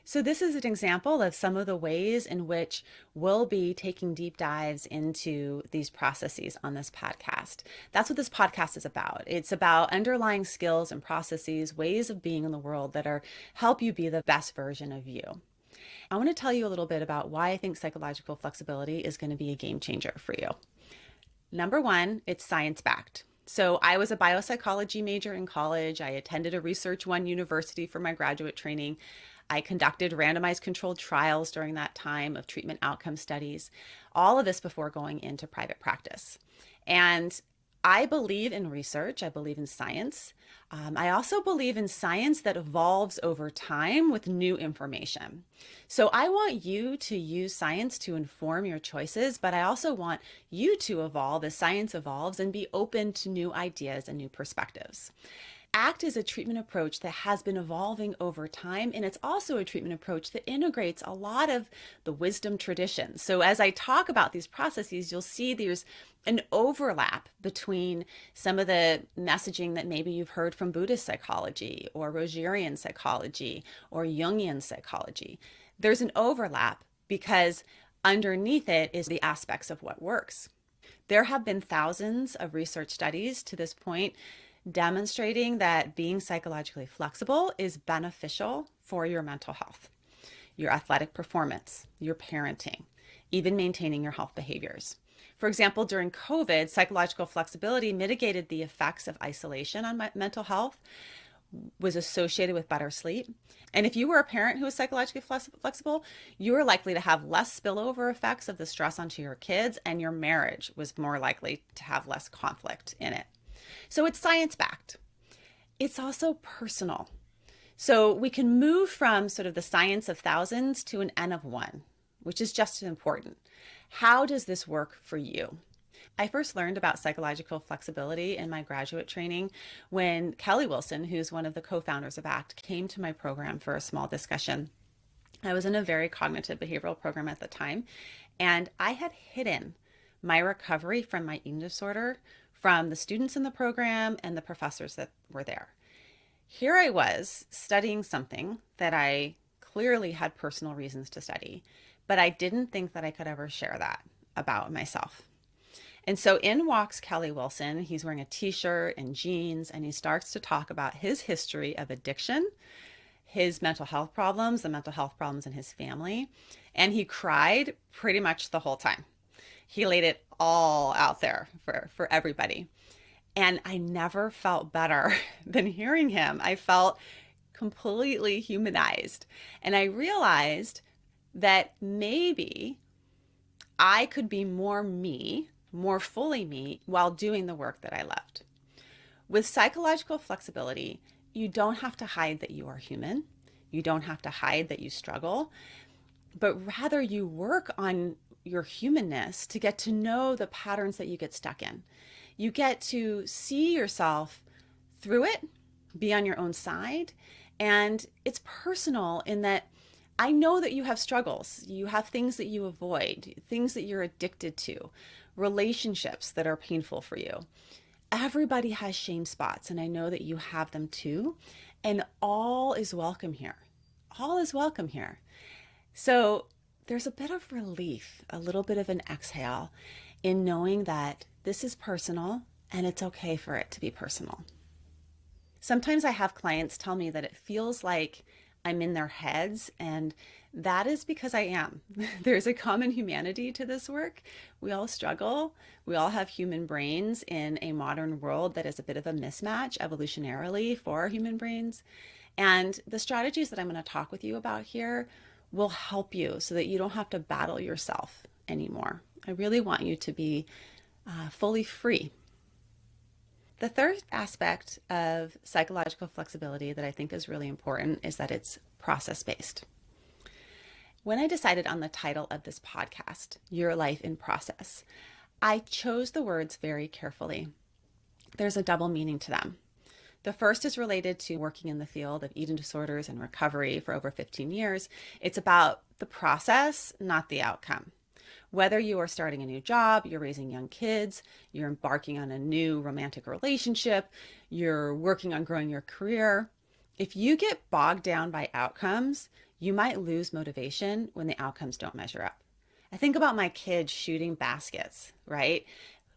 So this is an example of some of the ways in which we'll be taking deep dives into these processes on this podcast. That's what this podcast is about. It's about underlying skills and processes, ways of being in the world that are help you be the best version of you. I want to tell you a little bit about why I think psychological flexibility is going to be a game changer for you. Number one, it's science-backed. So I was a biopsychology major in college. I attended a Research One university for my graduate training. I conducted randomized controlled trials during that time of treatment outcome studies, all of this before going into private practice. And I believe in research. I believe in science. I also believe in science that evolves over time with new information. So I want you to use science to inform your choices, but I also want you to evolve as science evolves and be open to new ideas and new perspectives. ACT is a treatment approach that has been evolving over time, and it's also a treatment approach that integrates a lot of the wisdom traditions. So as I talk about these processes, you'll see there's an overlap between some of the messaging that maybe you've heard from Buddhist psychology or Rogerian psychology or Jungian psychology. There's an overlap because underneath it is the aspects of what works. There have been thousands of research studies to this point demonstrating that being psychologically flexible is beneficial for your mental health, your athletic performance, your parenting, even maintaining your health behaviors. For example, during COVID, psychological flexibility mitigated the effects of isolation on mental health, was associated with better sleep. And if you were a parent who was psychologically flexible, you were likely to have less spillover effects of the stress onto your kids, and your marriage was more likely to have less conflict in it. So it's science-backed. It's also personal. So we can move from sort of the science of thousands to an N of one, which is just as important. How does this work for you? I first learned about psychological flexibility in my graduate training when Kelly Wilson, who's one of the co-founders of ACT, came to my program for a small discussion. I was in a very cognitive behavioral program at the time, and I had hidden my recovery from my eating disorder from the students in the program and the professors that were there. Here I was studying something that I clearly had personal reasons to study, but I didn't think that I could ever share that about myself. And so in walks Kelly Wilson. He's wearing a t-shirt and jeans, and he starts to talk about his history of addiction, his mental health problems, the mental health problems in his family, and he cried pretty much the whole time. He laid it all out there for everybody. And I never felt better than hearing him. I felt completely humanized. And I realized that maybe I could be more me, more fully me, while doing the work that I loved. With psychological flexibility, you don't have to hide that you are human. You don't have to hide that you struggle, but rather you work on your humanness to get to know the patterns that you get stuck in. You get to see yourself through it, be on your own side, and it's personal in that I know that you have struggles. You have things that you avoid, things that you're addicted to, relationships that are painful for you. Everybody has shame spots, and I know that you have them too, and all is welcome here. All is welcome here. So there's a bit of relief, a little bit of an exhale in knowing that this is personal and it's okay for it to be personal. Sometimes I have clients tell me that it feels like I'm in their heads, and that is because I am. There's a common humanity to this work. We all struggle. We all have human brains in a modern world that is a bit of a mismatch evolutionarily for our human brains. And the strategies that I'm going to talk with you about here will help you so that you don't have to battle yourself anymore. I really want you to be fully free. The third aspect of psychological flexibility that I think is really important is that it's process-based. When I decided on the title of this podcast, Your Life in Process, I chose the words very carefully. There's a double meaning to them. The first is related to working in the field of eating disorders and recovery for over 15 years. It's about the process, not the outcome. Whether you are starting a new job, you're raising young kids, you're embarking on a new romantic relationship, you're working on growing your career, if you get bogged down by outcomes, you might lose motivation when the outcomes don't measure up. I think about my kid shooting baskets, right?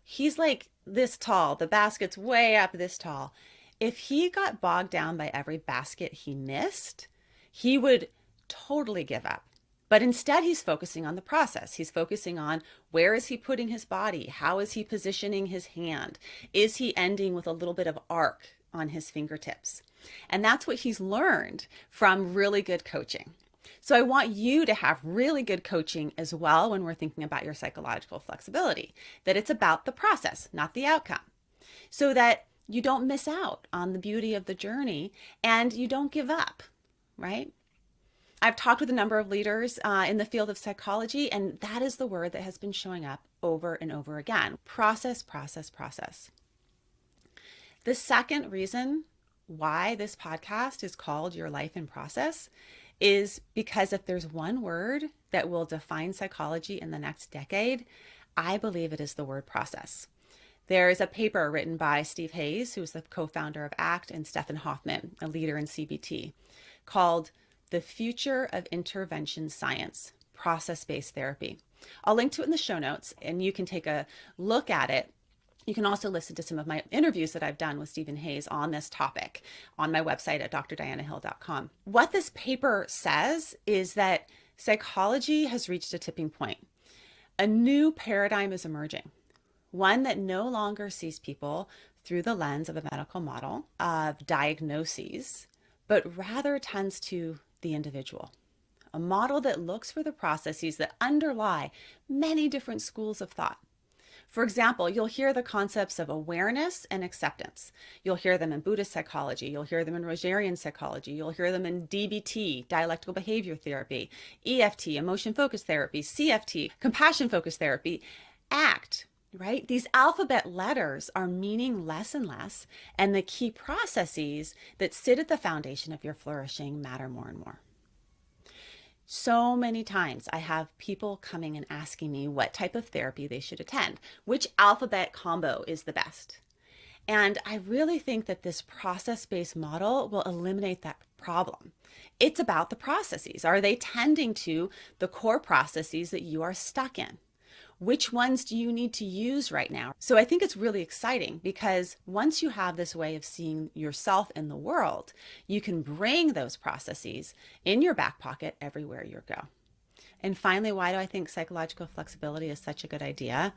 He's like this tall, the basket's way up this tall. If he got bogged down by every basket he missed, he would totally give up. But instead, he's focusing on the process. He's focusing on where is he putting his body? How is he positioning his hand? Is he ending with a little bit of arc on his fingertips? And that's what he's learned from really good coaching. So I want you to have really good coaching as well when we're thinking about your psychological flexibility, that it's about the process, not the outcome, so that you don't miss out on the beauty of the journey and you don't give up, right? I've talked with a number of leaders in the field of psychology, and that is the word that has been showing up over and over again. Process, process, process. The second reason why this podcast is called Your Life in Process is because if there's one word that will define psychology in the next decade, I believe it is the word process. There is a paper written by Steve Hayes, who is the co-founder of ACT, and Stephen Hoffman, a leader in CBT, called The Future of Intervention Science, Process-Based Therapy. I'll link to it in the show notes, and you can take a look at it. You can also listen to some of my interviews that I've done with Stephen Hayes on this topic on my website at drdianahill.com. What this paper says is that psychology has reached a tipping point. A new paradigm is emerging, one that no longer sees people through the lens of a medical model of diagnoses, but rather tends to the individual. A model that looks for the processes that underlie many different schools of thought. For example, you'll hear the concepts of awareness and acceptance. You'll hear them in Buddhist psychology. You'll hear them in Rogerian psychology. You'll hear them in DBT, dialectical behavior therapy, EFT, emotion-focused therapy, CFT, compassion-focused therapy, ACT, right? These alphabet letters are meaning less and less, and the key processes that sit at the foundation of your flourishing matter more and more. So many times I have people coming and asking me what type of therapy they should attend, which alphabet combo is the best. And I really think that this process-based model will eliminate that problem. It's about the processes. Are they tending to the core processes that you are stuck in? Which ones do you need to use right now? So I think it's really exciting because once you have this way of seeing yourself in the world, you can bring those processes in your back pocket everywhere you go. And finally, why do I think psychological flexibility is such a good idea?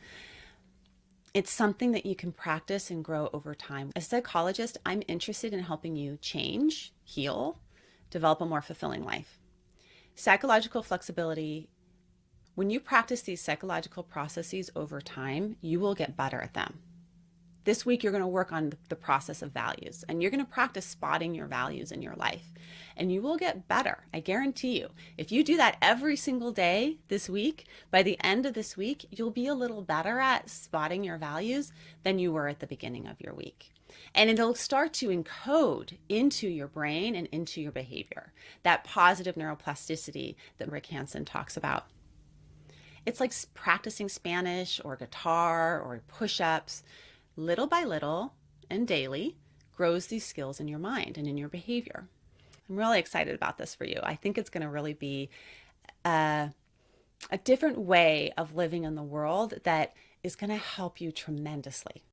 It's something that you can practice and grow over time. As a psychologist, I'm interested in helping you change, heal, develop a more fulfilling life. Psychological flexibility, when you practice these psychological processes over time, you will get better at them. This week, you're going to work on the process of values, and you're going to practice spotting your values in your life, and you will get better. I guarantee you. If you do that every single day this week, by the end of this week, you'll be a little better at spotting your values than you were at the beginning of your week. And it'll start to encode into your brain and into your behavior, that positive neuroplasticity that Rick Hansen talks about. It's like practicing Spanish or guitar or push-ups. Little by little and daily grows these skills in your mind and in your behavior. I'm really excited about this for you. I think it's going to really be a different way of living in the world that is going to help you tremendously.